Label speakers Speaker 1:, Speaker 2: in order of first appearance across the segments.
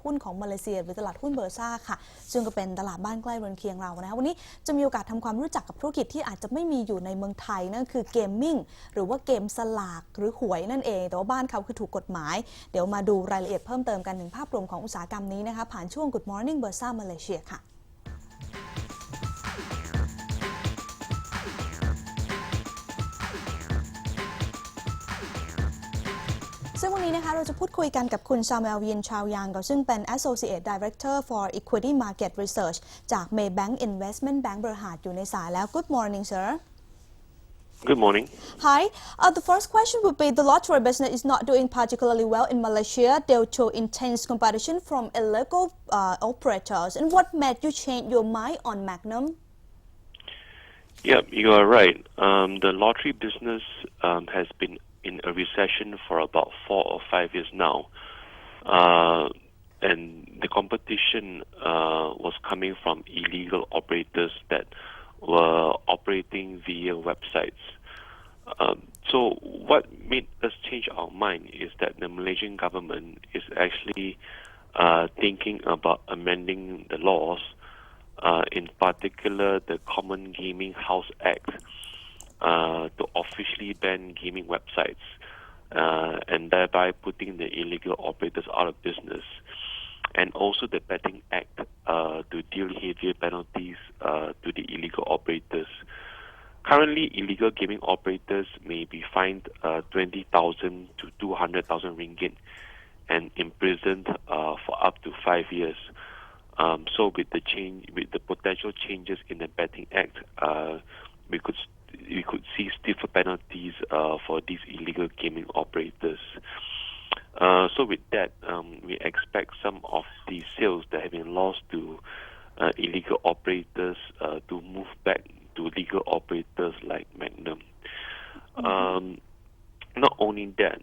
Speaker 1: หุ้นของมาเลเซียหรือตลาดหุ้นเบอร์ซ่าค่ะซึ่งก็เป็นตลาดบ้านใกล้เรือนเคียงเรานะคะวันนี้จะมีโอกาสทำความรู้จักกับธุรกิจที่อาจจะไม่มีอยู่ในเมืองไทยนั่นคือเกมมิ่งหรือว่าเกมสลากหรือหวยนั่นเองแต่ว่าบ้านเขาคือถูกกฎหมายเดี๋ยวมาดูรายละเอียดเพิ่มเติมกันถึงภาพรวมของอุตสาหกรรมนี้นะคะผ่านช่วง Good Morning BURSA Malaysia ค่ะซึ่งวันนี้นะคะเราจะพูดคุยกันกับคุณซามูเอล ยินชาวยังซึ่งเป็น Associate Director for Equity Market Research จาก Maybank Investment Bank บริหารอยู่ในสายแล้ว Good morning sir
Speaker 2: Good morning.
Speaker 1: Hi. The first question would be the lottery business is not doing particularly well in Malaysia due to intense competition from illegal operators. And what made you change your mind on Magnum?
Speaker 2: Yep, you are right. The lottery business has been in a recession for about 4 or 5 years now. And the competition was coming from illegal operators that were operating via websites. So what made us change our mind is that the Malaysian government is actually thinking about amending the laws, in particular the Common Gaming House Act, to officially ban gaming websites and thereby putting the illegal operators out of business. And also the Betting Act to deal heavier penalties to the illegal operators. Currently, illegal gaming operators may be fined 20,000 to 200,000 ringgit and imprisoned for up to 5 years. So with the potential changes in the Betting Act, we could see stiffer penalties for these illegal gaming operators. So with that, we expect some of the sales that have been lost to illegal operators to move back to legal operators like Magnum. Not only that,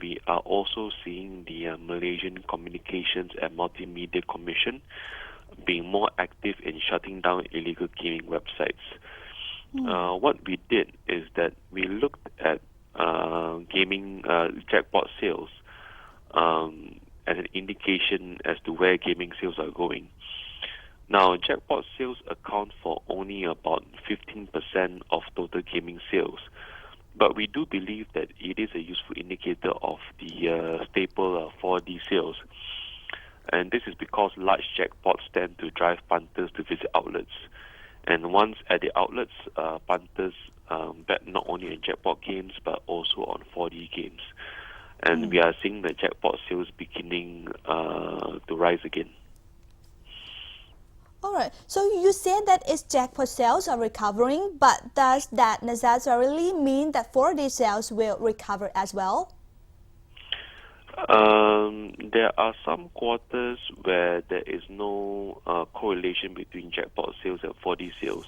Speaker 2: we are also seeing the Malaysian Communications and Multimedia Commission being more active in shutting down illegal gaming websites. What we did is that we looked at gaming jackpot sales as an indication as to where gaming sales are going. Now, jackpot sales account for only about 15% of total gaming sales, but we do believe that it is a useful indicator of the staple 4D sales. And this is because large jackpots tend to drive punters to visit outlets. And once at the outlets, punters bet not only on jackpot games but also on 4D games. And we are seeing the jackpot sales beginning to rise again.
Speaker 1: Alright, so you said that its jackpot sales are recovering, but does that necessarily mean that 4D sales will recover as well?
Speaker 2: There are some quarters where there is no correlation between jackpot sales and 4D sales.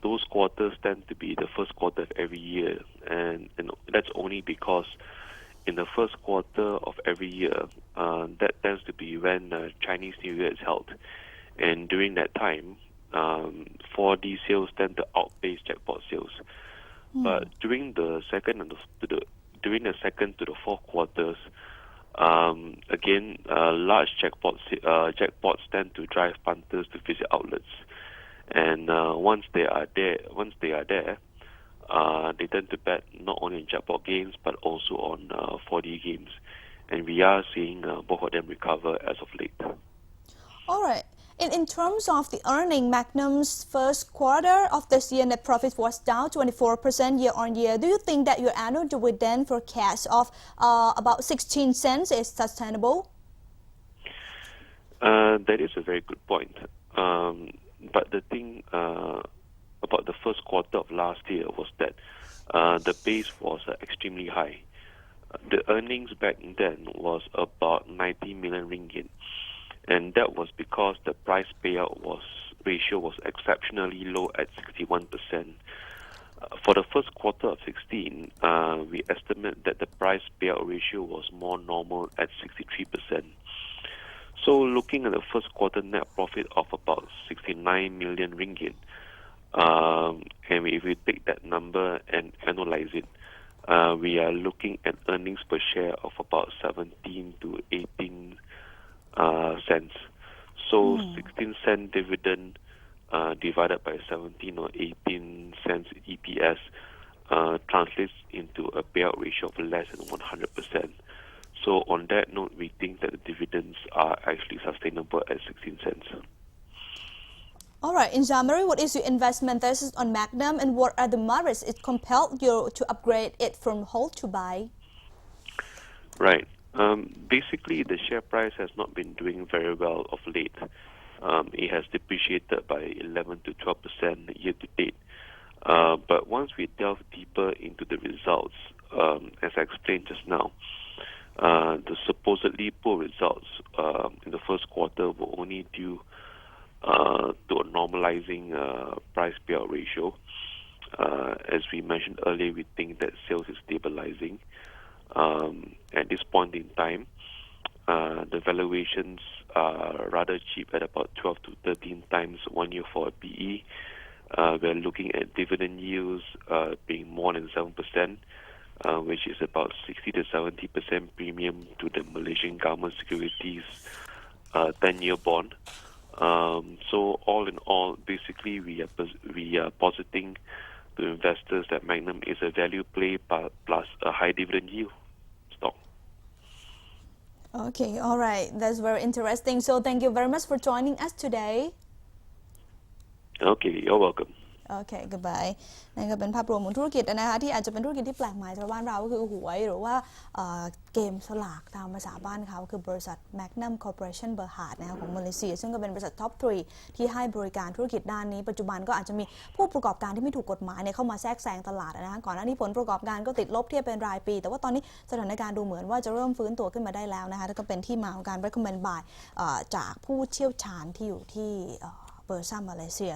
Speaker 2: Those quarters tend to be the first quarter of every year, and that's only because in the first quarter of every year, that tends to be when Chinese New Year is held. And during that time, 4D sales tend to outpace jackpot sales. But during the second to the fourth quarters, again, large jackpots tend to drive punters to visit outlets. And once they are there, they tend to bet not only on jackpot games but also on 4D games. And we are seeing both of them recover as of late.
Speaker 1: All right. In terms of the earning, Magnum's first quarter of this year net profit was down 24% year on year. Do you think that your annual dividend forecast of about 16 cents is sustainable?
Speaker 2: That is a very good point. But the thing about the first quarter of last year was that the base was extremely high. The earnings back then was about 90 million ringgit. And that was because the price payout ratio was exceptionally low at 61%. For the first quarter of 16, we estimate that the price payout ratio was more normal at 63%. So looking at the first quarter net profit of about 69 million ringgit, and if we take that number and analyze it, we are looking at earnings per share of about 17 to 18 cents. So 16 cent dividend divided by 17 or 18 cents EPS translates into a payout ratio of less than 100%. So on that note, we think that the dividends are actually sustainable at 16 cents.
Speaker 1: All right, in summary, what is your investment thesis on Magnum and what are the merits it compelled you to upgrade it from hold to buy?
Speaker 2: Right. Basically, the share price has not been doing very well of late. It has depreciated by 11 to 12% year to date. But once we delve deeper into the results, as I explained just now, the supposedly poor results in the first quarter were only due to a normalizing price payout ratio. As we mentioned earlier, we think that sales is stabilizing. At this point in time, the valuations are rather cheap at about 12 to 13 times 1 year for a PE. We're looking at dividend yields being more than 7%, which is about 60 to 70% premium to the Malaysian government securities 10-year bond. So all in all, basically we are positing to investors that Magnum is a value play plus a high dividend yield stock.
Speaker 1: Okay, all right, that's very interesting. So thank you very much for joining us today.
Speaker 2: Okay, you're welcome.
Speaker 1: โอเค goodbye นั่นก็เป็นภาพรวมของธุรกิจนะคะที่อาจจะเป็นธุรกิจที่แปลกใหม่ชาวบ้านเราก็คือหวยหรือว่าเกมสลากตามภาษาบ้านเขาคือบริษัท Magnum Corporation Berhad นะคะของมาเลเซียซึ่งก็เป็นบริษัทท็อป 3 ที่ให้บริการธุรกิจด้านนี้ปัจจุบันก็อาจจะมีผู้ประกอบการที่ไม่ถูกกฎหมายเข้ามาแทรกแซงตลาดนะคะก่อนหน้านี้ผลประกอบการก็ติดลบเทียบเป็นรายปีแต่ว่าตอนนี้สถานการณ์ดูเหมือนว่าจะเริ่มฟื้นตัวขึ้นมาได้แล้วนะคะแล้วก็เป็นที่มาของการ recommend buy จากผู้เชี่ยวชาญที่อยู่ที่BURSA Malaysia